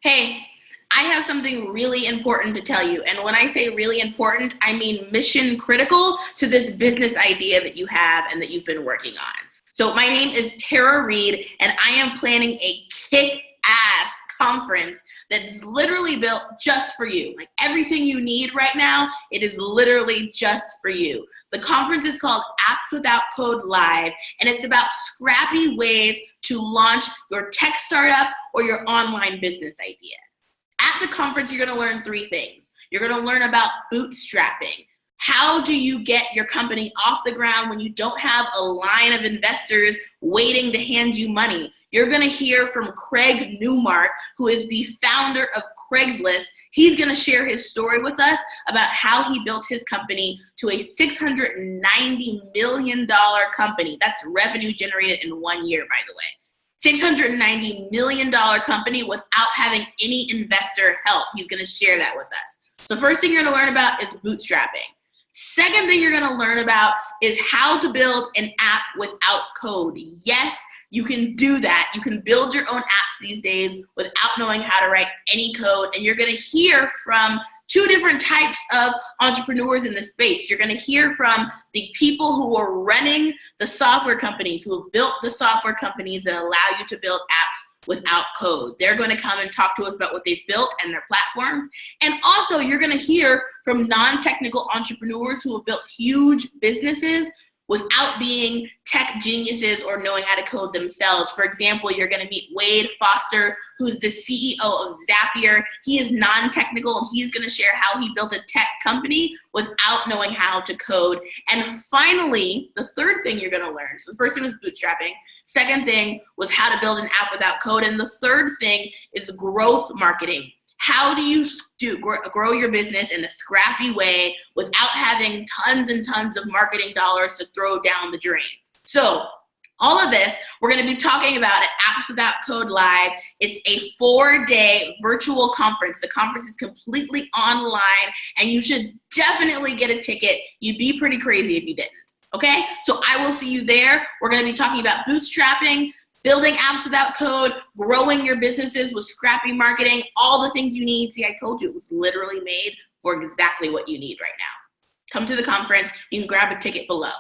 Hey, I have something really important to tell you. And when I say really important, I mean mission critical to this business idea that you have and that you've been working on. So my name is Tara Reed, and I am planning a kick-ass conference that's literally built just for you. Like everything you need right now, it is literally just for you. The conference is called Apps Without Code Live, and it's about scrappy ways to launch your tech startup or your online business idea. At the conference, you're gonna learn three things. You're gonna learn about bootstrapping. How do you get your company off the ground when you don't have a line of investors waiting to hand you money? You're gonna hear from Craig Newmark, who is the founder of Craigslist. He's gonna share his story with us about how he built his company to a $690 million company. That's revenue generated in 1 year, by the way. $690 million company without having any investor help. He's gonna share that with us. So first thing you're gonna learn about is bootstrapping. Second thing you're gonna learn about is how to build an app without code. Yes, you can do that. You can build your own apps these days without knowing how to write any code. And you're gonna hear from two different types of entrepreneurs in the space. You're gonna hear from the people who are running the software companies, who have built the software companies that allow you to build apps without code. They're gonna come and talk to us about what they've built and their platforms. And also you're gonna hear from non-technical entrepreneurs who have built huge businesses without being tech geniuses or knowing how to code themselves. For example, you're gonna meet Wade Foster, who's the CEO of Zapier. He is non-technical, and he's gonna share how he built a tech company without knowing how to code. And finally, the third thing you're gonna learn, so the first thing was bootstrapping, second thing was how to build an app without code, and the third thing is growth marketing. How do you grow your business in a scrappy way without having tons and tons of marketing dollars to throw down the drain? So all of this, we're gonna be talking about at Apps Without Code Live. It's a 4-day virtual conference. The conference is completely online, and you should definitely get a ticket. You'd be pretty crazy if you didn't, okay? So I will see you there. We're gonna be talking about bootstrapping, building apps without code, growing your businesses with scrappy marketing, all the things you need. See, I told you it was literally made for exactly what you need right now. Come to the conference. You can grab a ticket below.